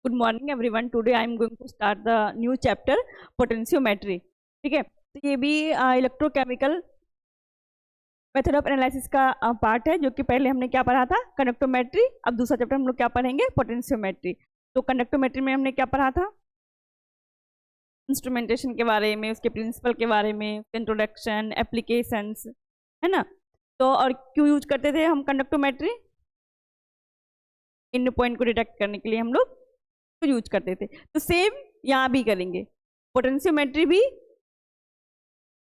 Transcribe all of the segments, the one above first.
Good morning everyone. Today I am going to start the new chapter potentiometry. ठीक है, तो ये भी इलेक्ट्रोकेमिकल मेथड ऑफ एनालिसिस का पार्ट है, जो कि पहले हमने क्या पढ़ा था, कंडक्टोमेट्री. अब दूसरा चैप्टर हम लोग क्या पढ़ेंगे, पोटेंशियोमेट्री. तो कंडक्टोमेट्री में हमने क्या पढ़ा था, इंस्ट्रूमेंटेशन के बारे में, उसके प्रिंसिपल के बारे में, इंट्रोडक्शन, एप्लीकेशंस, है ना. तो और क्यों यूज करते थे हम कंडक्टोमेट्री, इन पॉइंट को डिटेक्ट करने के लिए हम लोग तो यूज करते थे. तो सेम यहाँ भी करेंगे. पोटेंशियोमेट्री भी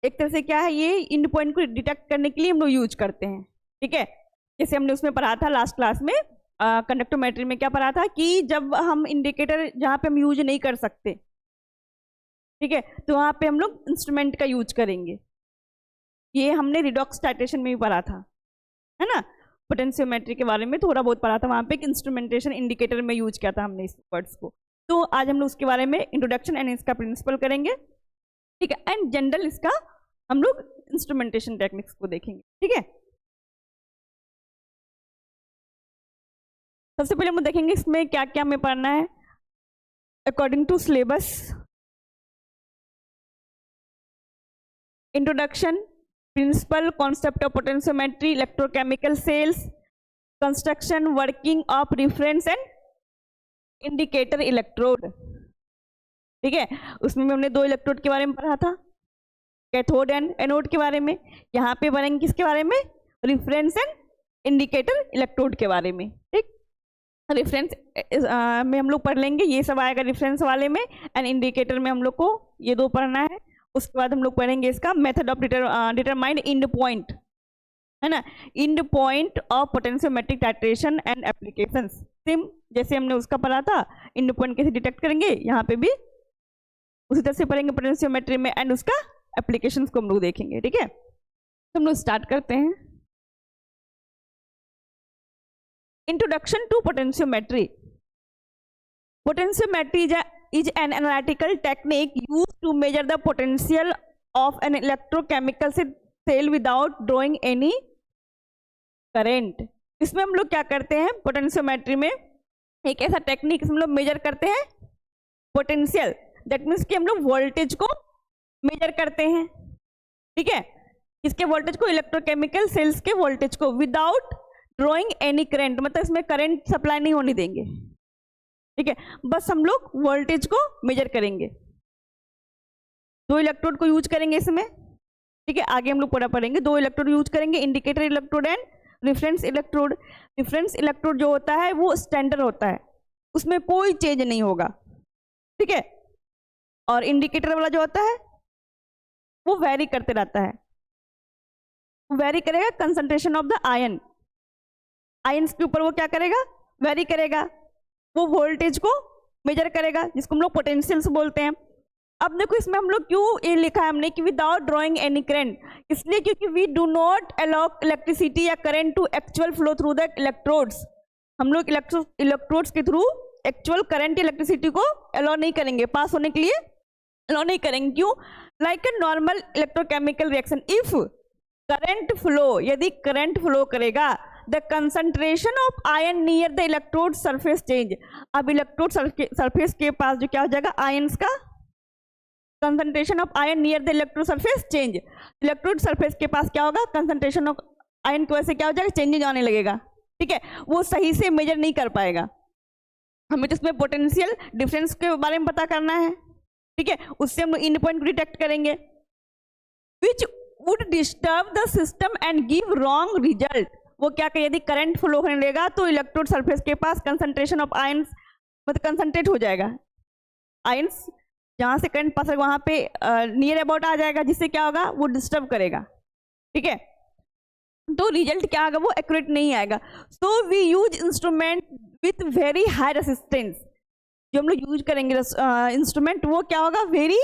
एक तरह से क्या है, ये इन पॉइंट को डिटेक्ट करने के लिए हम लोग यूज करते हैं. ठीक है, जैसे हमने उसमें पढ़ा था लास्ट क्लास में, कंडक्टोमेट्री में क्या पढ़ा था कि जब हम इंडिकेटर जहाँ पे हम यूज नहीं कर सकते, ठीक है, तो वहाँ पे हम लोग इंस्ट्रूमेंट का यूज करेंगे. ये हमने रिडॉक्स टाइट्रेशन में भी पढ़ा था, है ना. पोटेंशियोमेट्री के बारे में थोड़ा बहुत पढ़ा था, वहाँ पे एक इंस्ट्रूमेंटेशन इंडिकेटर में यूज किया था हमने इस वर्ड्स को. तो आज हम लोग उसके बारे में इंट्रोडक्शन एंड इसका प्रिंसिपल करेंगे. ठीक है, एंड जनरल इसका हम लोग इंस्ट्रूमेंटेशन टेक्निक्स को देखेंगे. ठीक है, सबसे पहले हम देखेंगे इसमें क्या क्या हमें पढ़ना है according to syllabus. Introduction, principle, concept of potentiometry, electrochemical cells, construction, working of reference and indicator electrode. ठीक है, उसमें हमने दो इलेक्ट्रोड के बारे में पढ़ा था, कैथोड एंड एनोड के बारे में. यहाँ पे पढ़ेंगे किसके बारे में, रिफरेंस एंड इंडिकेटर इलेक्ट्रोड के बारे में. ठीक, रेफरेंस में हम लोग पढ़ लेंगे, ये सब आएगा रेफरेंस वाले में, एंड इंडिकेटर में हम लोग को ये दो पढ़ना है. उसके बाद हम लोग पढ़ेंगे इसका method of determine end point, है ना, end point of potentiometric titration and applications. Same जैसे हमने उसका पढ़ा था, इंड पॉइंट कैसे डिटेक्ट करेंगे, यहाँ पे भी उसी तरह से पढ़ेंगे पोटेंशियोमेट्री में, एंड उसका एप्लीकेशंस को हम लोग देखेंगे. ठीक है, तो हम लोग स्टार्ट करते हैं. Introduction to potentiometry. Potentiometry is an analytical technique used to measure the potential of an electrochemical cell without drawing any current. इसमें हम लोग क्या करते हैं पोटेंशियोमेट्री में, एक ऐसा टेक्निक हम लोग मेजर करते हैं पोटेंशियल, दैट मीन्स कि हम लोग वोल्टेज को मेजर करते हैं. ठीक है, इसके वोल्टेज को, इलेक्ट्रोकेमिकल सेल्स के वोल्टेज को, विदाउट ड्रॉइंग एनी करंट, मतलब इसमें करंट सप्लाई नहीं होने देंगे. ठीक है, बस हम लोग वोल्टेज को मेजर करेंगे. दो इलेक्ट्रोड को यूज करेंगे इसमें. ठीक है, आगे हम लोग पूरा पढ़ेंगे. दो इलेक्ट्रोड यूज करेंगे, indicator electrode and reference electrode. Reference electrode जो होता है वो स्टैंडर्ड होता है, उसमें कोई चेंज नहीं होगा. ठीक है, और इंडिकेटर वाला जो होता है वो वेरी करते रहता है. वेरी करेगा concentration of the ion, ions के ऊपर वो क्या करेगा, वेरी करेगा. वो वोल्टेज को मेजर करेगा, जिसको हम लोग पोटेंशियल्स बोलते हैं. अब देखो इसमें हम लोग क्यों ये लिखा है हमने कि विदाउट ड्रॉइंग एनी करंट, इसलिए क्योंकि we do not allow electricity या current to actual flow through the electrodes. हम लोग इलेक्ट्रोड्स के थ्रू एक्चुअल करंट इलेक्ट्रिसिटी को अलाउ नहीं करेंगे, पास होने के लिए अलाउ नहीं करेंगे. क्यों, like a normal electrochemical reaction, if current flow, यदि करंट फ्लो करेगा, the concentration of ion near the electrode surface change. अब इलेक्ट्रोड सरफेस के पास जो क्या हो जाएगा, आयन्स का concentration of ion near the electrode surface change. Electrode surface के पास क्या होगा, कंसंट्रेशन ऑफ आयन की वजह से क्या हो जाएगा, चेंजेज आने लगेगा. ठीक है, वो सही से मेजर नहीं कर पाएगा. हमें तो इसमें पोटेंशियल डिफरेंस के बारे में पता करना है. ठीक है, उससे हम लोग इन पॉइंट को डिटेक्ट करेंगे, which would disturb the system and give wrong result. वो क्या कहे, यदि करंट फ्लो होने लगेगा तो इलेक्ट्रोड सरफेस के पास कंसंट्रेशन ऑफ आयंस मतलब कंसंट्रेट हो जाएगा. आयंस जहाँ से करंट पास वहाँ पे नियर अबाउट आ जाएगा, जिससे क्या होगा, वो डिस्टर्ब करेगा. ठीक है, तो रिजल्ट क्या आएगा, वो एक्यूरेट नहीं आएगा. So we use instrument with very high resistance. जो हम लोग यूज करेंगे इंस्ट्रूमेंट, वो क्या होगा, वेरी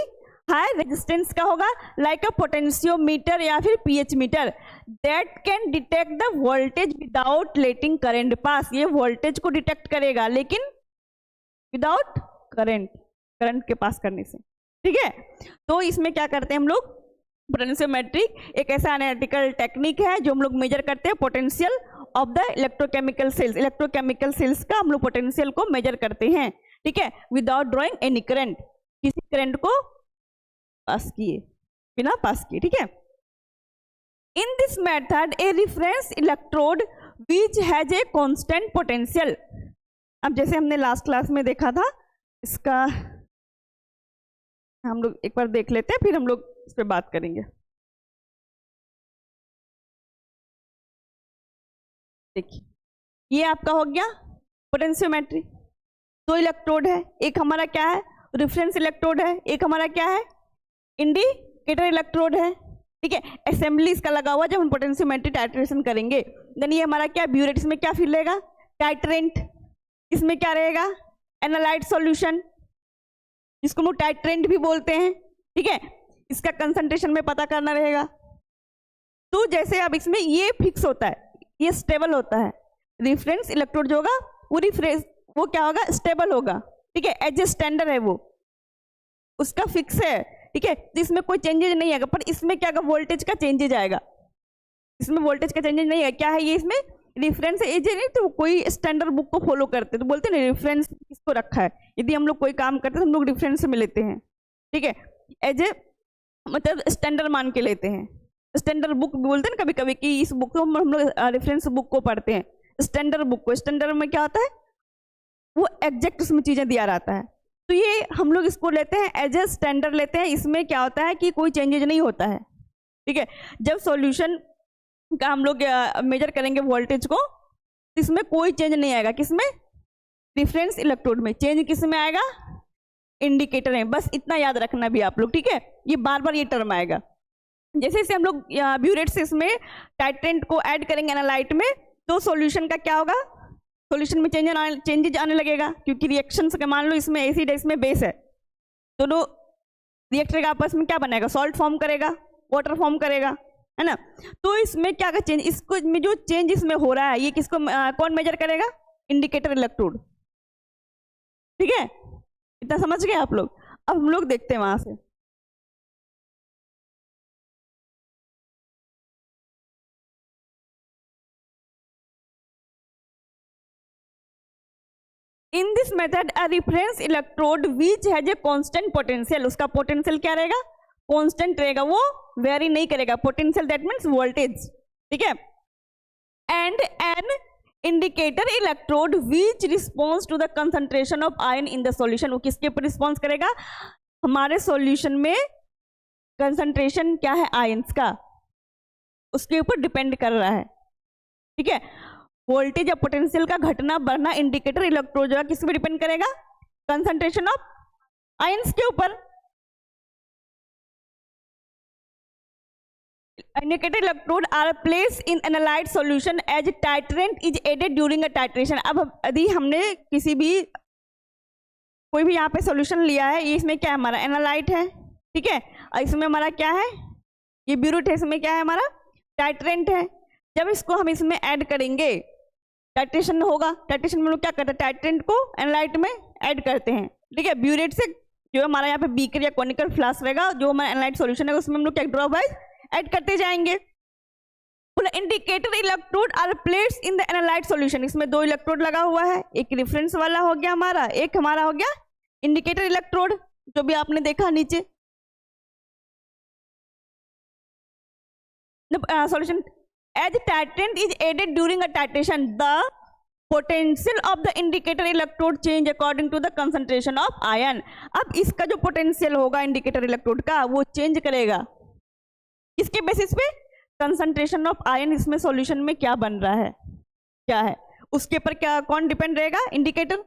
हाई रेजिस्टेंस का होगा, लाइक अ पोटेंशियोमीटर या फिर pH meter, that can detect the voltage without letting current pass. ये वोल्टेज को डिटेक्ट करेगा लेकिन विदाउट करंट के पास करने से. ठीक है, तो इसमें क्या करते हैं हम लोग, पोटेंशियोमेट्री एक ऐसा एनालिटिकल टेक्निक है जो हम लोग मेजर करते हैं potential of the electrochemical cells. Electrochemical cells का हम लोग पोटेंशियल को मेजर करते हैं. ठीक है, विदाउट ड्रॉइंग एनी करंट, किसी करंट को पास किए, बिना पास किए, ठीक है। In this method A reference electrode which has a constant potential, अब जैसे हमने लास्ट क्लास में देखा था, इसका हम लोग एक बार देख लेते हैं, फिर हम लोग इस पर बात करेंगे। देखिए, ये आपका हो गया पोटेंशियोमेट्री, दो इलेक्ट्रोड है, एक हमारा क्या है रेफरेंस इलेक्ट्रोड है, एक हमारा क्या है इंडिकेटर इलेक्ट्रोड है, ठीक है। असेंबली इसका लगा हुआ, जब हम पोटेंशियोमेट्री टाइट्रेशन करेंगे देन ये हमारा क्या ब्यूरेट, इसमें क्या फिर रहेगा टाइट्रेंट, इसमें क्या रहेगा एनालाइट सॉल्यूशन, जिसको हम लोग टाइट्रेंट भी बोलते हैं, ठीक है। इसका कंसंट्रेशन में पता करना रहेगा। तो जैसे अब इसमें ये फिक्स होता है, ये स्टेबल होता है, रेफरेंस इलेक्ट्रोड जो होगा वो क्या होगा स्टेबल होगा, ठीक है, एज ए स्टैंडर्ड है वो, उसका फिक्स है, ठीक है। तो इसमें कोई चेंजेज नहीं आएगा, पर इसमें क्या होगा वोल्टेज का चेंजेज आएगा, इसमें वोल्टेज का चेंजेज नहीं है। क्या है ये इसमें रेफरेंस एज नहीं, तो कोई स्टैंडर्ड बुक को फॉलो करते तो बोलते हैं रेफरेंस किसको रखा है, यदि हम लोग कोई काम करते हैं तो हम लोग रेफरेंस में लेते हैं, ठीक है, एज ए मतलब स्टैंडर्ड मान के लेते हैं। स्टैंडर्ड बुक बोलते हैं ना कभी कभी कि इस बुक को हम लोग रेफरेंस बुक को पढ़ते हैं, स्टैंडर्ड बुक को, स्टैंडर्ड में क्या होता है वो एग्जैक्ट उसमें चीजें दिया रहता है, तो ये हम लोग इसको लेते हैं एज ए स्टैंडर्ड लेते हैं। इसमें क्या होता है कि कोई चेंजेज नहीं होता है, ठीक है। जब सॉल्यूशन का हम लोग मेजर करेंगे वोल्टेज को, इसमें कोई चेंज नहीं आएगा, किसमें रेफरेंस इलेक्ट्रोड में, चेंज किसमें आएगा इंडिकेटर में, बस इतना याद रखना भी आप लोग, ठीक है। ये बार बार ये टर्म आएगा, जैसे जैसे हम लोग ब्यूरेट से इसमें टाइट्रेंट को ऐड करेंगे एनालाइट में, तो सॉल्यूशन का क्या होगा सॉल्यूशन में चेंजेज आने लगेगा, क्योंकि रिएक्शन से मान लो इसमें एसिड है इसमें बेस है, दोनों रिएक्ट करेगा आपस में, क्या बनेगा सॉल्ट फॉर्म करेगा, वाटर फॉर्म करेगा, है ना। तो इसमें क्या का चेंज, इसको में जो चेंज इसमें हो रहा है ये किसको कौन मेजर करेगा इंडिकेटर इलेक्ट्रोड, ठीक है। इतना समझ गए आप लोग। अब हम लोग देखते हैं वहां से, in this method a reference electrode which has a constant potential, उसका पोटेंशियल क्या रहेगा कांस्टेंट रहेगा, वो वेरी नहीं करेगा, पोटेंशियल दैट मीन्स वोल्टेज, ठीक है। And an indicator electrode which response to the concentration of ion in the solution, वो किसके ऊपर रिस्पॉन्स करेगा हमारे सॉल्यूशन में कंसंट्रेशन क्या है आयंस का, उसके ऊपर डिपेंड कर रहा है, ठीक है। वोल्टेज या पोटेंशियल का घटना बढ़ना इंडिकेटर इलेक्ट्रोड जो किस पे डिपेंड करेगा कंसंट्रेशन ऑफ आयंस के ऊपर। Indicator electrode are place in analyte solution as titrant is added during a titration. अब यदि हमने किसी भी कोई भी यहाँ पे सॉल्यूशन लिया है, ये इसमें क्या है हमारा एनालाइट है, ठीक है, और इसमें हमारा क्या है ये ब्यूरेट है, इसमें क्या है हमारा टाइट्रेंट है। जब इसको हम इसमें ऐड करेंगे टाइट्रेशन होगा, टाइट्रेशन में लोग क्या करते हैं टाइट्रेंट को एनालाइट में ऐड करते हैं, ठीक है। ब्यूरेट से जो हमारा यहाँ पे बीकर या कॉनिकल फ्लास्क रहेगा, जो हमारा एनालाइट सॉल्यूशन है उसमें हम लोग क्या ड्रॉप वाइज ऐड करते जाएंगे। Indicator electrode are plates in the analyte solution, इसमें दो इलेक्ट्रोड लगा हुआ है, एक रेफरेंस वाला हो गया हमारा, एक हमारा हो गया इंडिकेटर इलेक्ट्रोड जो भी आपने देखा नीचे। Solution as titrant is added during a titration the potential of the indicator electrode change according to the concentration of ion. अब इसका जो पोटेंशियल होगा इंडिकेटर इलेक्ट्रोड का वो चेंज करेगा इसके बेसिस पे कंसंट्रेशन ऑफ आयन इसमें सॉल्यूशन में क्या बन रहा है क्या है उसके ऊपर क्या कौन डिपेंड रहेगा इंडिकेटर।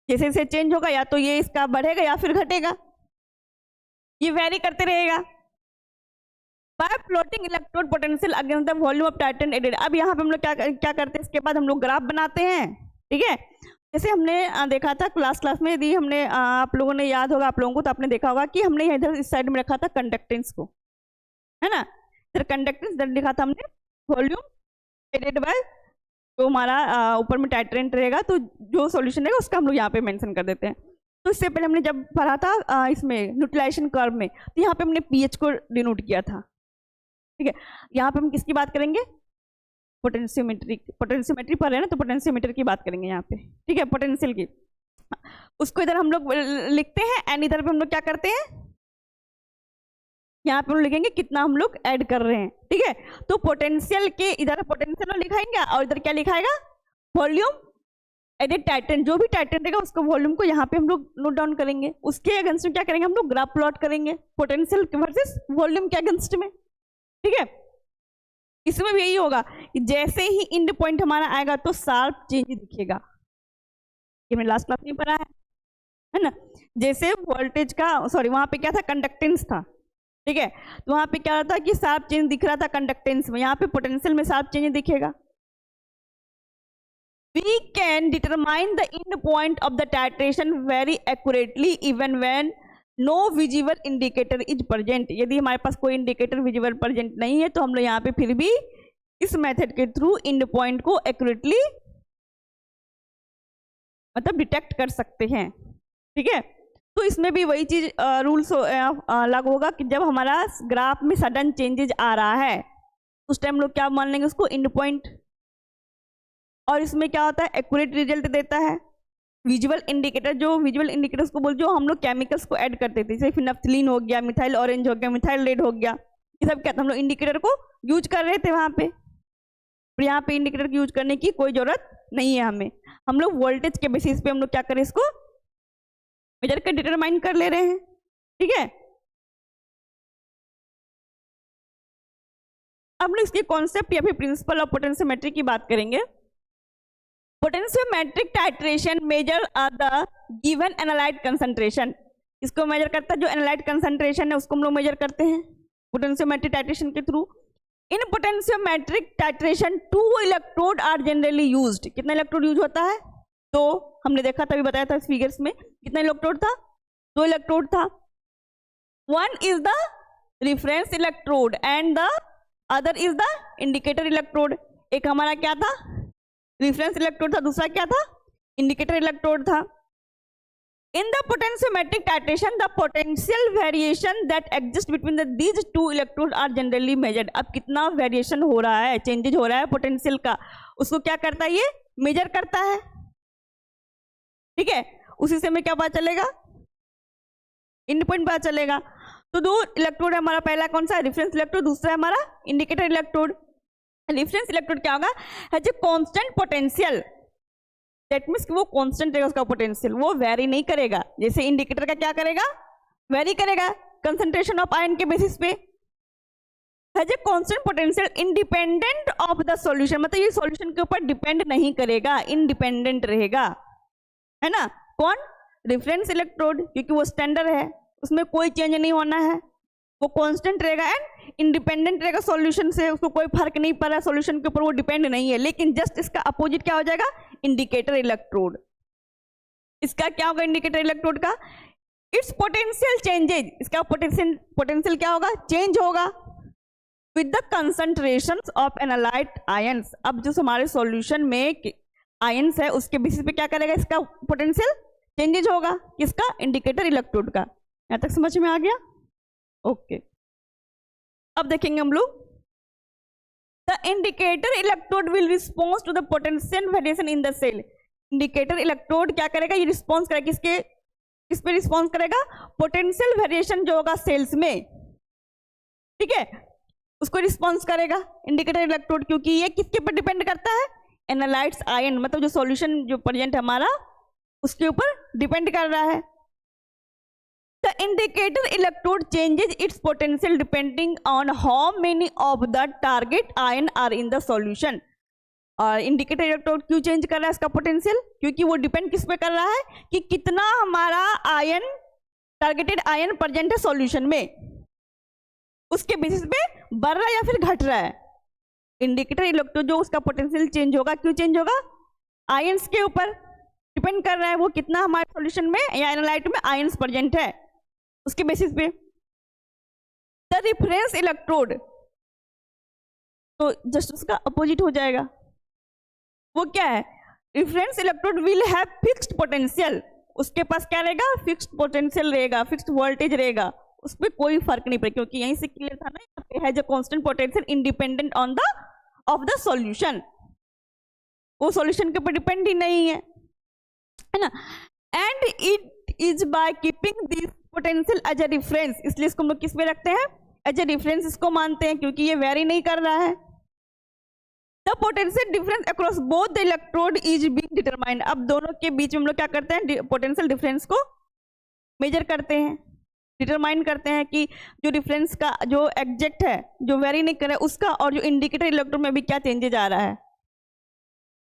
जैसे जैसे चेंज होगा या तो ये इसका बढ़ेगा या फिर घटेगा, ये वेरी करते रहेगा। By plotting electrode potential against the volume of titrant added. अब यहाँ पे हम लोग क्या करते हैं, इसके बाद हम लोग ग्राफ बनाते हैं, ठीक है। जैसे हमने देखा था क्लास में, यदि हमने आप लोगों ने याद होगा आप लोगों को, तो आपने देखा होगा कि हमने इधर इस साइड में रखा था कंडक्टेंस को, है ना। इधर कंडक्टेंस इधर लिखा था हमने वॉल्यूम एडेड बाय जो हमारा ऊपर में टाइट्रेंट रहेगा, तो जो सॉल्यूशन रहेगा उसका हम लोग यहाँ पे मेंशन कर देते हैं। तो इससे पहले हमने जब पढ़ा था इसमें न्यूट्रलाइजेशन कर्व में, तो यहाँ पे हमने पीएच को डिनोट किया था, ठीक है। यहाँ पे हम किसकी बात करेंगे पोटेंशियोमेट्री पर है ना, तो पोटेंशियोमीटर की बात करेंगे यहाँ पे, ठीक है, पोटेंशियल की। उसको इधर हम लोग लिखते हैं एंड इधर पे हम लोग क्या करते हैं, यहाँ पे हम लिखेंगे कितना हम लोग ऐड कर रहे हैं, ठीक है। तो पोटेंशियल के इधर पोटेंशियल लिखाएंगे और इधर क्या लिखाएगा, वॉल्यूम एडेड टाइटन, जो भी टाइटन रहेगा उसको वॉल्यूम को यहाँ पे हम लोग नोट डाउन करेंगे। उसके अगेंस्ट में क्या करेंगे हम लोग, ग्राफ प्लॉट करेंगे पोटेंशियल वर्सेस वॉल्यूम के अगेंस्ट में, ठीक है। इसमें भी यही होगा कि जैसे ही इंड पॉइंट हमारा आएगा तो शार्प चेंज दिखेगा, ये मैंने लास्ट क्लास में पढ़ा है ना। जैसे वोल्टेज का सॉरी वहां पे क्या था, कंडक्टेंस था, ठीक है। तो वहां पे क्या होता है कि शार्प चेंज दिख रहा था कंडक्टेंस में, यहाँ पे पोटेंशियल में शार्प चेंज दिखेगा। We can determine the end point of the titration very accurately even when no visible indicator is present। यदि हमारे पास कोई इंडिकेटर विजिबल प्रेजेंट नहीं है तो हम लोग यहाँ पे फिर भी इस मेथड के थ्रू एंड पॉइंट को एक्यूरेटली मतलब डिटेक्ट कर सकते हैं, ठीक है। तो इसमें भी वही चीज रूल्स लागू होगा कि जब हमारा ग्राफ में सडन चेंजेज आ रहा है उस टाइम लोग क्या मान लेंगे उसको, एंड पॉइंट। और इसमें क्या होता है, एक्यूरेट रिजल्ट देता है। विजुअल इंडिकेटर, जो विजुअल इंडिकेटर्स को बोल, जो हम लोग केमिकल्स को ऐड करते थे, जैसे फिनफ्थलीन हो गया, मिथाइल ऑरेंज हो गया, मिथाइल रेड हो गया, ये सब क्या था, हम लोग इंडिकेटर को यूज कर रहे थे वहाँ पे। पर यहाँ पे इंडिकेटर को यूज करने की कोई जरूरत नहीं है हमें, हम लोग वोल्टेज के बेसिस पे हम लोग क्या करें, इसको मेजर कर डिटरमाइन कर ले रहे हैं, ठीक है। अब लोग इसके कॉन्सेप्ट या फिर प्रिंसिपल ऑफ पोटेंशियोमेट्री की बात करेंगे। Potentiometric titration measure the given analyte concentration, इसको मेजर करता है जो एनालाइट कंसंट्रेशन है उसको हम लोग मेजर करते हैं पोटेंशियोमेट्रिक टाइट्रेशन के थ्रू। In potentiometric titration 2 electrode are generally used. कितना इलेक्ट्रोड यूज होता है, तो हमने देखा था, अभी बताया था इस फिगर्स में, कितना इलेक्ट्रोड था, 2 इलेक्ट्रोड था। One is the reference electrode and the other is the indicator electrode. एक हमारा क्या था, रिफरेंस इलेक्ट्रोड था, दूसरा क्या था, इंडिकेटर इलेक्ट्रोड था। In the potentiometric titration the potential variation that exist between these 2 electrode are generally measured. अब कितना वेरिएशन हो रहा है, चेंजेज हो रहा है पोटेंशियल का, उसको क्या करता है, ये मेजर करता है, ठीक है। उसी से हमें क्या पता चलेगा, एंड पॉइंट पता चलेगा। तो 2 इलेक्ट्रोड है हमारा, पहला कौन सा है, रेफरेंस इलेक्ट्रोड, दूसरा है हमारा इंडिकेटर इलेक्ट्रोड। रेफरेंस इलेक्ट्रोड क्या होगा, has a constant potential, that means कि वो कांस्टेंट रहेगा उसका पोटेंशियल, वो वेरी नहीं करेगा। जैसे इंडिकेटर का क्या करेगा, वेरी करेगा कंसंट्रेशन ऑफ आयन के बेसिस पे। Has a constant potential independent of the solution, मतलब ये सॉल्यूशन के ऊपर डिपेंड नहीं करेगा, इंडिपेंडेंट रहेगा, है ना। कौन, रेफरेंस इलेक्ट्रोड, क्योंकि वो स्टैंडर्ड है, उसमें कोई चेंज नहीं होना है, वो कांस्टेंट रहेगा एंड इंडिपेंडेंट रहेगा सॉल्यूशन से, उसको कोई फर्क नहीं पड़ रहा है सॉल्यूशन के ऊपर, वो डिपेंड नहीं है। लेकिन जस्ट इसका अपोजिट क्या हो जाएगा, इंडिकेटर इलेक्ट्रोड। इसका क्या होगा इंडिकेटर इलेक्ट्रोड का, इट्स पोटेंशियल चेंजेज, इसका पोटेंशियल क्या होगा, चेंज होगा with the concentration of analyte ions. अब जो हमारे सॉल्यूशन में आयंस है उसके बेसिस पे क्या करेगा, इसका पोटेंशियल चेंजेज होगा, किसका, इंडिकेटर इलेक्ट्रोड का। यहां तक समझ में आ गया, ओके। अब देखेंगे हम लोग, the indicator electrode will response to the potential variation in the cell. Indicator electrode क्या करेगा, ये रिस्पॉन्स करेगा, किस पे रिस्पॉन्स करेगा, पोटेंशियल वेरिएशन जो होगा सेल्स में, ठीक है, उसको रिस्पॉन्स करेगा इंडिकेटर इलेक्ट्रोड। क्योंकि ये किसके ऊपर डिपेंड करता है, एनालाइट्स आयन, मतलब जो सॉल्यूशन जो प्रेजेंट हमारा उसके ऊपर डिपेंड कर रहा है। The indicator electrode changes its potential depending on how many of the target ion are in the solution। और इंडिकेटर इलेक्ट्रोड क्यों चेंज कर रहा है इसका पोटेंशियल, क्योंकि वो डिपेंड किस पे कर रहा है कि कितना हमारा आयन, टारगेटेड आयन प्रेजेंट है सॉल्यूशन में, उसके बेसिस पे बढ़ रहा है या फिर घट रहा है। इंडिकेटर इलेक्ट्रोड जो उसका पोटेंशियल चेंज होगा, क्यों चेंज होगा, आयंस के ऊपर डिपेंड कर रहा है, वो कितना हमारे सॉल्यूशन में या एनालाइट में आयंस प्रेजेंट है उसके बेसिस पे। द रिफरेंस इलेक्ट्रोड तो जस्ट उसका अपोजिट हो जाएगा, वो क्या है, reference electrode will have fixed potential, उसके पास क्या रहेगा, फिक्स्ड पोटेंशियल रहेगा, फिक्स्ड वोल्टेज रहेगा, उस पर कोई फर्क नहीं पड़ेगा, क्योंकि यहीं से क्लियर था ना, यहाँ पे has a constant potential independent on the of the solution, वो सॉल्यूशन के ऊपर डिपेंड ही नहीं है ना। And it is by keeping this potential as a difference, इसलिए इसको हम लोग किस में रखते हैं, एज ए डिफरेंस इसको मानते हैं, क्योंकि ये वेरी नहीं कर रहा है। The potential difference across both the electrode is being determined, अब दोनों के बीच में हम लोग क्या करते हैं, पोटेंशियल डिफरेंस को मेजर करते हैं, डिटरमाइन करते हैं कि जो डिफरेंस का जो एग्जैक्ट है, जो वेरी नहीं करे उसका, और जो इंडिकेटर इलेक्ट्रोड में भी क्या चेंजेज आ रहा है,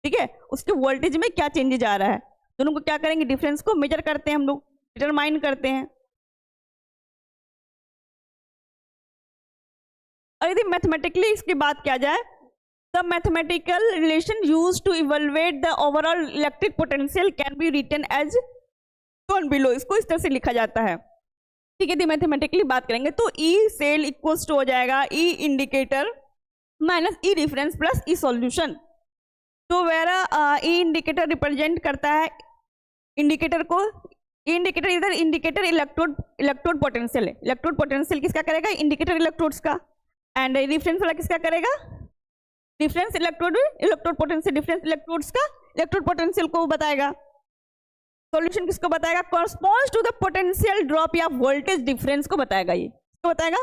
ठीक है, उसके वोल्टेज में क्या चेंजेज आ रहा है, दोनों को क्या करेंगे, डिफरेंस को मेजर करते हैं हम लोग, डिटरमाइन करते हैं। और यदि मैथमेटिकली इसकी बात किया जाए, the mathematical relation used to evaluate the overall electric potential can be written as shown below, इसको इस तरह से लिखा जाता है, ठीक है। यदि मैथमेटिकली बात करेंगे तो ई सेल इक्वल्स टू हो जाएगा E indicator minus E reference plus E solution. तो वेरा ई इंडिकेटर रिप्रेजेंट करता है इंडिकेटर को, इंडिकेटर इधर इंडिकेटर इलेक्ट्रोड पोटेंशियल है, इलेक्ट्रोड पोटेंशियल किसका करेगा, इंडिकेटर इलेक्ट्रोड्स का, एंड रेफरेंस वाला किसका करेगा, difference electrode potential, difference electrodes का इलेक्ट्रोड पोटेंशियल को बताएगा। सॉल्यूशन किसको बताएगा, corresponds to the potential drop या वोल्टेज डिफरेंस को बताएगा, ये किसको बताएगा,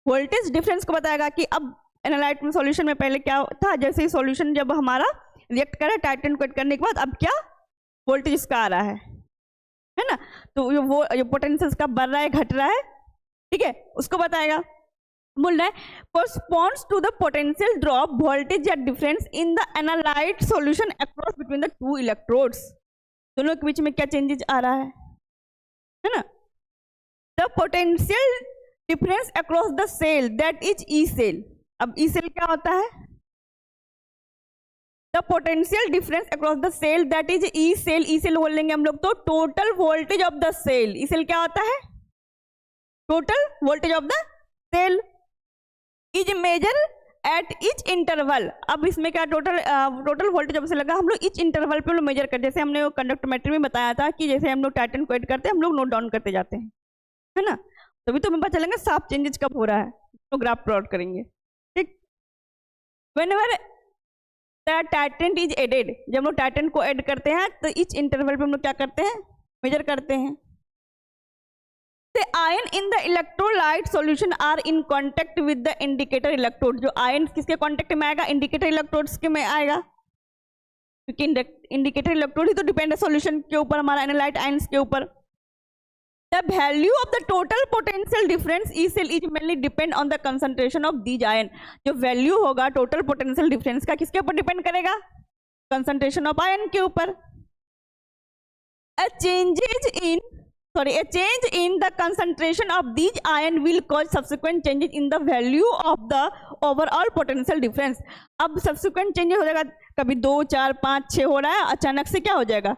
वोल्टेज डिफरेंस को बताएगा कि अब एनालाइट में सॉल्यूशन में पहले क्या था, जैसे ही सॉल्यूशन जब हमारा रिएक्ट करे टाइटन को ऐड करने के बाद अब क्या वोल्टेज इसका आ रहा है ना, तो वो पोटेंशियल का बढ़ रहा है घट रहा है, ठीक है, उसको बताएगा। बोल रहा है corresponds to the potential drop voltage या difference in the analyte solution across between the two electrodes, दोनों के बीच में क्या चेंजेस आ रहा है ना। The potential difference across the cell that is E cell, अब ई सेल क्या होता है, the potential difference across the cell that is E cell, E cell बोल लेंगे हम लोग तो total voltage of the cell, E cell क्या होता है, total voltage of the cell is measure at each interval. अब इसमें क्या टोटल वोल्टेज जब से लगा हम लोग इच इंटरवल पे मेजर कर, जैसे हमने वो कंडक्टोमेट्री में बताया था कि जैसे हम लोग टाइटन को ऐड करते हैं हम लोग नोट डाउन करते जाते हैं, है ना, तभी तो हमें पता चलेगा साफ चेंजेस कब हो रहा है, तो ग्राफ प्लॉट करेंगे, ठीक। Whenever the titrant is added, जब हम लोग टाइटन को ऐड करते हैं तो इच इंटरवल पे हम लोग क्या करते हैं, मेजर करते हैं। The ion in the electrolyte solution are in contact with the indicator electrode, जो आयन किसके कांटेक्ट में आएगा, इंडिकेटर इलेक्ट्रोड्स के में आएगा, क्योंकि इंडिकेटर इलेक्ट्रोड ही तो डिपेंड है सॉल्यूशन के ऊपर, हमारा एनालाइट आयंस के ऊपर। The value of the total potential difference E cell is mainly depend on the concentration of these ion, जो वैल्यू होगा टोटल पोटेंशियल डिफरेंस का किसके ऊपर डिपेंड करेगा, कंसंट्रेशन ऑफ आयन के ऊपर। A change in the concentration of these ion will cause subsequent changes in the value of the overall potential difference। अब subsequent changes हो जाएगा, कभी 2 4 5 6 हो रहा है, अचानक से क्या हो जाएगा,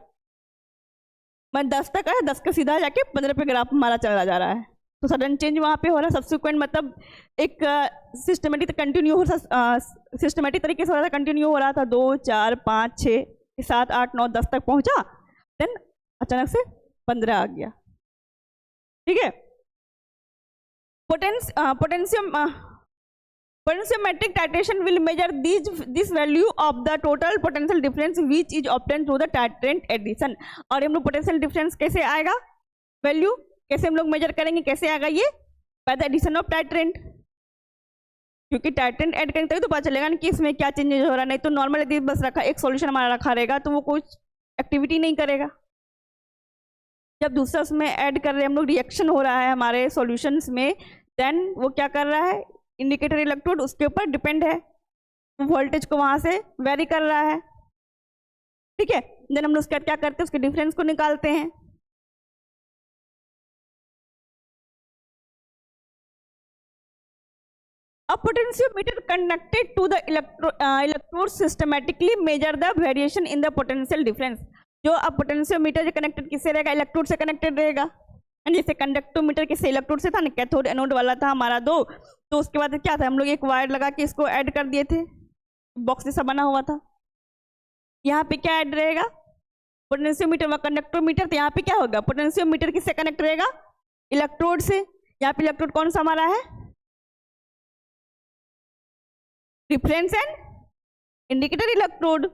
मैं 10 तक है, 10 का सीधा जाके 15 पे ग्राफ हमारा चला जा रहा है, तो सडन चेंज वहाँ पे हो रहा है। सब्सिक्वेंट मतलब एक सिस्टमेटिक कंटिन्यू हो सिस्टमेटिक तरीके से हो रहा था, कंटिन्यू हो रहा था, 2 4 5 6 7 8 9 10 तक पहुँचा, देन अचानक से 15 आ गया, ठीक है। Potentiometric titration will measure this value of the total potential difference which is obtain through the titrant addition. और हम लोग पोटेंशियल डिफरेंस कैसे आएगा, वैल्यू कैसे हम लोग मेजर करेंगे, कैसे आएगा ये, by the addition of titrant, क्योंकि टाइट्रेंट ऐड करेंगे तो पता चलेगा ना कि इसमें क्या चेंजेस हो रहा है, नहीं तो नॉर्मल यदि बस रखा एक सॉल्यूशन हमारा रखा रहेगा तो वो कुछ एक्टिविटी नहीं करेगा। जब दूसरा उसमें ऐड कर रहे हैं हम लोग, रिएक्शन हो रहा है हमारे सॉल्यूशंस में, देन वो क्या कर रहा है, इंडिकेटर इलेक्ट्रोड उसके ऊपर डिपेंड है, वोल्टेज को वहां से वेरी कर रहा है, ठीक है। देन हम लोग उसके क्या करते हैं, उसके डिफरेंस को निकालते हैं। A potentiometer connected to the electrode systematically measure the variation in the potential difference। जो अब पोटेंशियोमीटर जो कनेक्टेड किससे रहेगा, इलेक्ट्रोड से कनेक्टेड रहेगा, जैसे कंडक्टोमीटर किससे, इलेक्ट्रोड से था ना, कैथोड एनोड वाला था हमारा दो, तो उसके बाद क्या था, हम लोग एक वायर लगा के इसको ऐड कर दिए थे, बॉक्स जैसा बना हुआ था। यहाँ पे क्या ऐड रहेगा, पोटेंशियोमीटर व कंडक्टोमीटर, तो यहाँ पे क्या होगा, पोटेंशियोमीटर किससे कनेक्ट रहेगा, इलेक्ट्रोड से। यहाँ पे इलेक्ट्रोड कौन सा हमारा है, reference and indicator electrode.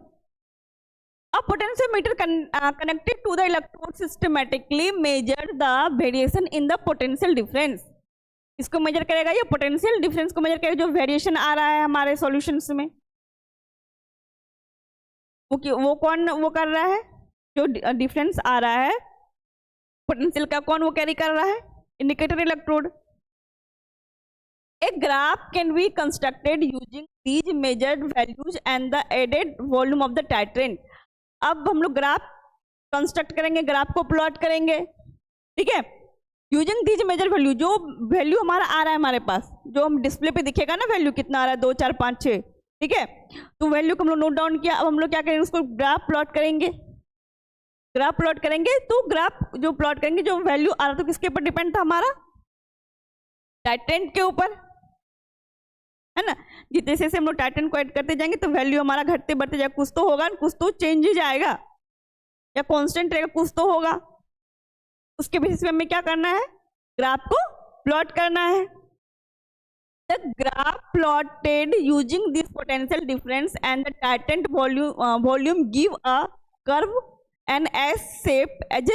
A potentiometer connected to the electrode systematically measure the variation in the potential difference. इसको मेजर करेगा, ये पोटेंशियल डिफरेंस को मेजर करेगा, जो वेरिएशन आ रहा है हमारे सॉल्यूशंस में, वो कौन वो कर रहा है, जो डिफरेंस आ रहा है पोटेंशियल का, कौन वो कैरी कर रहा है, indicator electrode. A graph can be constructed using these measured values and the added volume of the titrant. अब हम लोग ग्राफ कंस्ट्रक्ट करेंगे, ग्राफ को प्लॉट करेंगे, ठीक है, यूजिंग दीज मेजर वैल्यू, जो वैल्यू हमारा आ रहा है हमारे पास, जो हम डिस्प्ले पे दिखेगा ना वैल्यू कितना आ रहा है, 2 4 5 6, ठीक है, तो वैल्यू को हम लोग नोट डाउन किया. अब हम लोग क्या करेंगे, उसको ग्राफ प्लॉट करेंगे. ग्राफ प्लॉट करेंगे तो ग्राफ जो प्लॉट करेंगे, जो वैल्यू आ रहा था किसके ऊपर डिपेंड था, हमारा टाइट्रेंट के ऊपर, है ना. जितने से हम लोग टाइट्रेंट को ऐड करते जाएंगे तो वैल्यू हमारा घटते बढ़ते जाएगा, कुछ तो होगा, कुछ तो चेंज ही जाएगा या कांस्टेंट रहेगा, कुछ तो होगा. उसके बेसिस पे हमें क्या करना है, ग्राफ को प्लॉट करना है. The graph plotted using this potential difference and the titrant volume give a curve and S shape as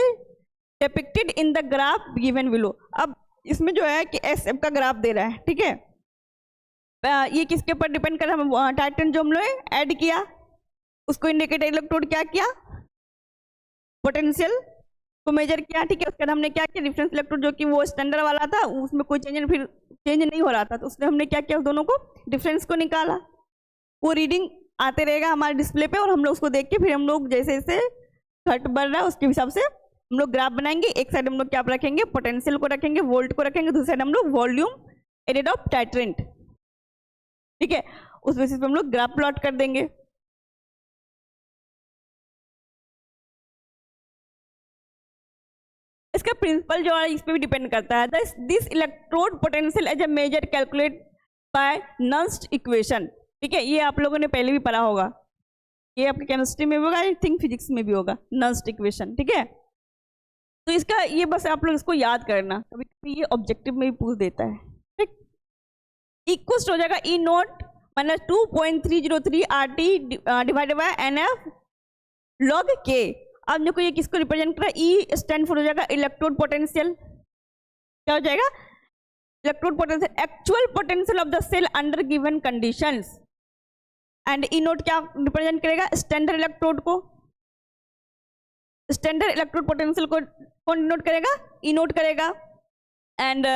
depicted in the graph given below. अब इसमें जो है कि एस शेप का ग्राफ दे रहा है, ठीक है, ये किसके ऊपर डिपेंड कर रहा है, टाइट्रेंट जो हम लोग ऐड किया उसको इंडिकेटर इलेक्ट्रोड क्या किया, पोटेंशियल को मेजर किया, ठीक है. उसके बाद हमने क्या किया, रेफरेंस इलेक्ट्रोड जो कि वो स्टैंडर्ड वाला था, उसमें कोई चेंज नहीं हो रहा था, तो उसमें हमने क्या किया, उस दोनों को डिफरेंस को निकाला. वो रीडिंग आते रहेगा हमारे डिस्प्ले पे और हम लोग उसको देख के फिर हम लोग जैसे जैसे घट बढ़ रहा है उसके हिसाब से हम लोग ग्राफ बनाएंगे. एक साइड हम लोग क्या रखेंगे, पोटेंशियल को रखेंगे, वोल्ट को रखेंगे, दूसरी साइड हम लोग वॉल्यूम एडेड ऑफ टाइट्रेंट, ठीक है, उस बेसिस पे हम लोग ग्राफ प्लॉट कर देंगे. इसका प्रिंसिपल जो है इस पे भी डिपेंड करता है. This electrode potential as a measure calculate by Nernst equation, ठीक है, ये आप लोगों ने पहले भी पढ़ा होगा, ये आपके केमिस्ट्री में भी होगा, आई थिंक फिजिक्स में भी होगा, नर्स्ट इक्वेशन, ठीक है. तो इसका ये बस आप लोग इसको याद करना, कभी कभी ये ऑब्जेक्टिव में भी पूछ देता है, ठीक. इक्वल हो जाएगा E naught minus 2.303 RT divided by NF log K. अब देखो ये किसको रिप्रेजेंट कर रहा है, ई स्टैंड फॉर हो जाएगा इलेक्ट्रोड पोटेंशियल, क्या हो जाएगा, electrode potential, actual potential of the cell under given conditions. And E naught क्या रिप्रेजेंट करेगा, स्टैंडर्ड इलेक्ट्रोड को, स्टैंडर्ड इलेक्ट्रोड पोटेंशियल को कौन डिनोट करेगा, ई नोट करेगा. And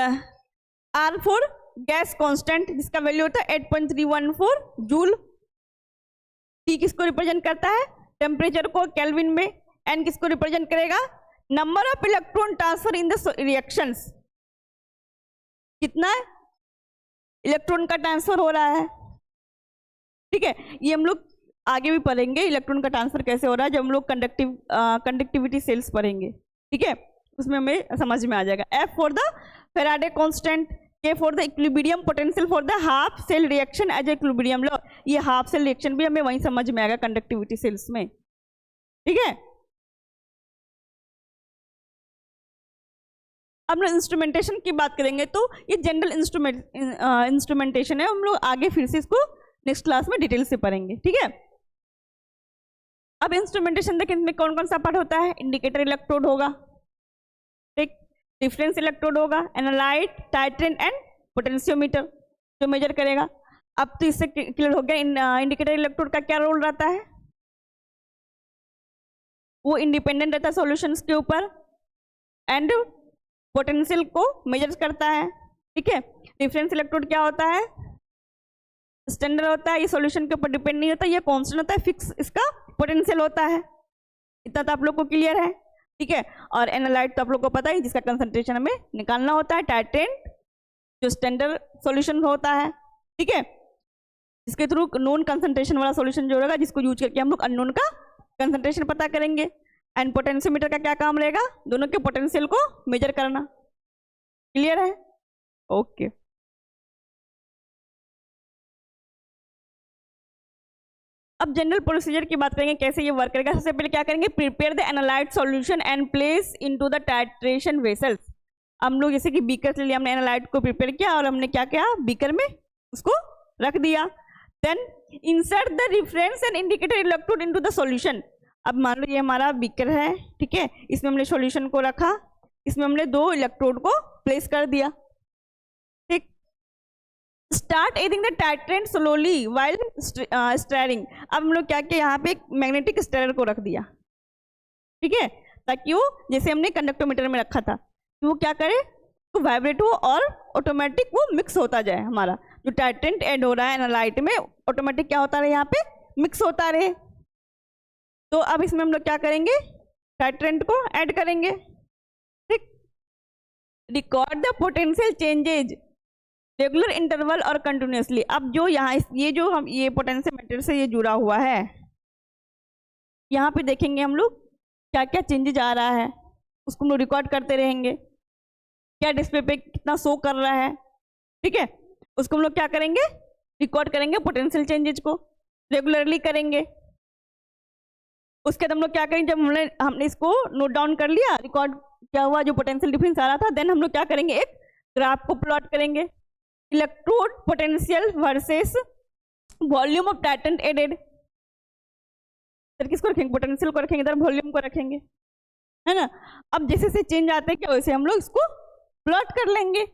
R for gas constant जिसका वैल्यू होता है 8.314 जूल. टी किसको रिप्रेजेंट करता है, टेम्परेचर को केल्विन में. एन किसको रिप्रेजेंट करेगा, number of electron transfer in the reactions, कितना इलेक्ट्रॉन का ट्रांसफर हो रहा है, ठीक है. ये हम लोग आगे भी पढ़ेंगे इलेक्ट्रॉन का ट्रांसफर कैसे हो रहा है जब हम लोग कंडक्टिविटी सेल्स पढ़ेंगे, ठीक है, उसमें हमें समझ में आ जाएगा. F for the Faraday constant, K for the equilibrium potential for the half cell reaction as equilibrium law. ये हाफ सेल रिएक्शन भी हमें वहीं समझ में आएगा कंडक्टिविटी सेल्स में, ठीक है. अब हम इंस्ट्रूमेंटेशन की बात करेंगे तो ये जनरल इंस्ट्रूमेंटेशन है, हम लोग आगे फिर से इसको नेक्स्ट क्लास में डिटेल से पढ़ेंगे, ठीक है. अब इंस्ट्रूमेंटेशन देखें, इसमें कौन कौन सा पार्ट होता है, इंडिकेटर इलेक्ट्रोड होगा, ठीक, डिफरेंस इलेक्ट्रोड होगा, एनालाइट, टाइट्रेंट एंड पोटेंशियोमीटर जो मेजर करेगा. अब तो इससे क्लियर हो गया इंडिकेटर इलेक्ट्रोड का क्या रोल रहता है, वो इंडिपेंडेंट रहता है सॉल्यूशंस के ऊपर एंड पोटेंशियल को मेजर करता है, ठीक है. डिफरेंस इलेक्ट्रोड क्या होता है, स्टैंडर्ड होता है, ये सॉल्यूशन के ऊपर डिपेंड नहीं होता, ये कांस्टेंट होता है, फिक्स इसका पोटेंशियल होता है. इतना तो आप लोग को क्लियर है, ठीक है. और एनालाइट तो आप लोग को पता है जिसका कंसंट्रेशन हमें निकालना होता है. टाइट्रेंट जो स्टैंडर्ड सॉल्यूशन होता है, ठीक है, इसके थ्रू नोन कंसंट्रेशन वाला सॉल्यूशन जो रहेगा जिसको यूज करके हम लोग अननोन का कंसंट्रेशन पता करेंगे. एंड पोटेंशियोमीटर का क्या काम रहेगा, दोनों के पोटेंशियल को मेजर करना. क्लियर है, ओके. अब जनरल प्रोसीजर की बात करेंगे कैसे ये वर्क करेगा. सबसे पहले क्या करेंगे, prepare the analyte solution and place into the titration vessels. हम लोग जैसे कि बीकर ले लिया, हमने एनालाइट को प्रिपेयर किया और हमने क्या किया, बीकर में उसको रख दिया. Then insert the reference and indicator electrode into the solution. अब मान लो ये हमारा बीकर है, ठीक है, इसमें हमने सॉल्यूशन को रखा, इसमें हमने 2 इलेक्ट्रोड को प्लेस कर दिया, ठीक। Start adding the titrant slowly while steering. अब हम लोग क्या किया, यहाँ पे एक मैग्नेटिक स्टेरर को रख दिया, ठीक है, ताकि वो जैसे हमने कंडक्टोमीटर में रखा था तो वो क्या करे, तो वाइब्रेट हो और ऑटोमेटिक वो मिक्स होता जाए। हमारा जो टाइट्रेंट ऐड हो रहा है एनालाइट में, ऑटोमेटिक क्या होता रहे, यहाँ पे मिक्स होता रहे। तो अब इसमें हम लोग क्या करेंगे, टाइट्रेंट को ऐड करेंगे, ठीक। Record the potential changes regular interval और कंटिन्यूसली। अब जो यहाँ ये जो हम ये पोटेंशियोमीटर से ये जुड़ा हुआ है, यहाँ पे देखेंगे हम लोग क्या क्या चेंजेज आ रहा है, उसको हम लोग रिकॉर्ड करते रहेंगे, क्या डिस्प्ले पे कितना शो कर रहा है, ठीक है, उसको हम लोग क्या करेंगे, रिकॉर्ड करेंगे, पोटेंशियल चेंजेज को रेगुलरली करेंगे। उसके बाद हम लोग क्या करेंगे, जब हमने इसको नोट डाउन कर लिया, रिकॉर्ड क्या हुआ, जो पोटेंशियल डिफरेंस आ रहा था, देन हम लोग क्या करेंगे, एक ग्राफ को प्लॉट करेंगे, electrode potential versus volume of titrant added. इधर किसको रखेंगे, पोटेंशियल को रखेंगे, इधर वॉल्यूम को रखेंगे, है ना। अब जैसे से चेंज आते हैं क्या, वैसे हम लोग इसको प्लॉट कर लेंगे।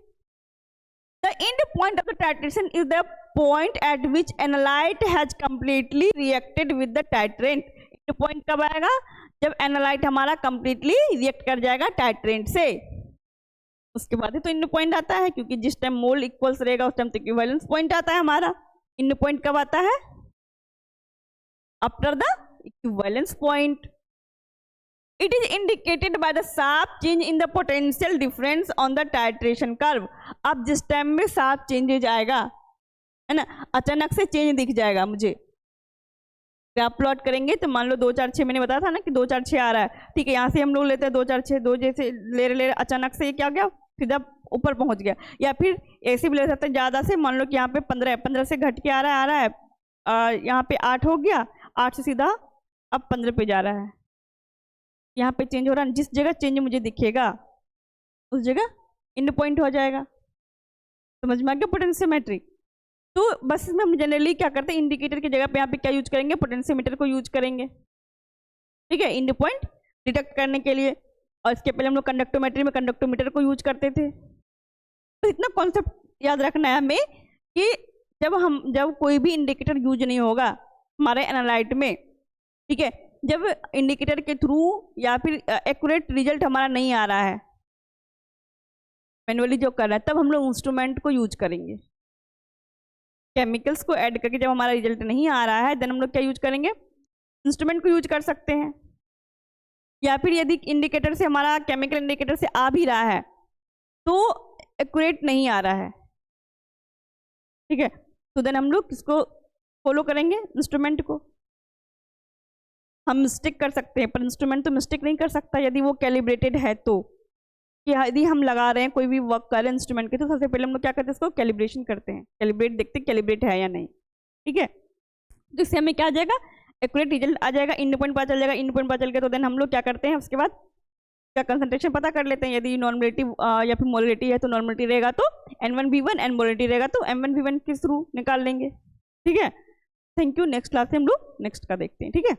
The end point of the titration is the point eight which analyte has completely reacted with the titrant. And point कब आएगा, जब एनालाइट हमारा कंप्लीटली रिएक्ट कर जाएगा टाइट्रेंट से, उसके बाद ही तो एंड पॉइंट आता है, क्योंकि जिस टाइम मोल इक्वल्स रहेगा उस टाइम तो इक्विवेलेंस पॉइंट आता है हमारा। एंड पॉइंट कब आता है, after the equivalence point. It is indicated by the sharp change in the potential difference on the titration curve। अब जिस टाइम में sharp changes आएगा, है ना, अचानक से चेंज दिख जाएगा मुझे, ग्राफ प्लॉट करेंगे तो मान लो 2 4 6 मैंने बताया था ना कि 2 4 6 आ रहा है, ठीक है, यहाँ से हम लोग लेते हैं 2 4 6, 2 जैसे ले अचानक से ये क्या गया, सीधा ऊपर पहुँच गया। या फिर ऐसे भी ले सकते हैं, ज़्यादा से मान लो कि यहाँ पे 15 से घट के आ रहा है, यहाँ पे 8 हो गया, 8 से सीधा अब 15 पे जा रहा है, यहाँ पे चेंज हो रहा है, जिस जगह चेंज मुझे दिखेगा उस जगह एंड पॉइंट हो जाएगा। समझ में आ गया पोटेंशियोमेट्री। तो बस इसमें हम जनरली क्या करते हैं, इंडिकेटर की जगह पे यहाँ पे क्या यूज करेंगे, पोटेंशियोमीटर को यूज करेंगे, ठीक है, एंड पॉइंट डिटेक्ट करने के लिए। और इसके पहले हम लोग कंडक्टोमेट्री में कंडक्टोमीटर को यूज करते थे। तो इतना कॉन्सेप्ट याद रखना है हमें कि जब कोई भी इंडिकेटर यूज नहीं होगा हमारे एनालाइट में, ठीक है, जब इंडिकेटर के थ्रू या फिर एक्यूरेट रिजल्ट हमारा नहीं आ रहा है, मैनुअली जो कर रहा है, तब हम लोग इंस्ट्रूमेंट को यूज करेंगे। केमिकल्स को ऐड करके जब हमारा रिजल्ट नहीं आ रहा है, देन हम लोग क्या यूज करेंगे, इंस्ट्रूमेंट को यूज कर सकते हैं। या फिर यदि इंडिकेटर से हमारा केमिकल इंडिकेटर से आ भी रहा है तो एक्यूरेट नहीं आ रहा है, ठीक है, तो देन हम लोग किसको फॉलो करेंगे, इंस्ट्रूमेंट को। हम मिस्टेक कर सकते हैं पर इंस्ट्रूमेंट तो मिस्टेक नहीं कर सकता यदि वो कैलिब्रेटेड है। तो कि यदि हम लगा रहे हैं कोई भी वर्क कर रहे हैं इंस्ट्रूमेंट के, तो सबसे पहले हम लोग क्या करते हैं, इसको कैलिब्रेशन करते हैं, कैलिब्रेट देखते हैं कैलिब्रेट है या नहीं, ठीक है। तो इससे हमें क्या आ जाएगा, एक्यूरेट रिजल्ट आ जाएगा, एंड पॉइंट पता चल जाएगा। एंड पॉइंट पता चल गया तो देन हम लोग क्या करते हैं, उसके बाद क्या कंसंट्रेशन पता कर लेते हैं। यदि नॉर्मलिटी या फिर मोलरिटी है तो नॉर्मलिटी रहेगा तो N1V1, एंड मोलरिटी रहेगा तो M1V1 के थ्रू निकाल लेंगे, ठीक है। Thank you. नेक्स्ट क्लास से हम लोग नेक्स्ट का देखते हैं, ठीक है।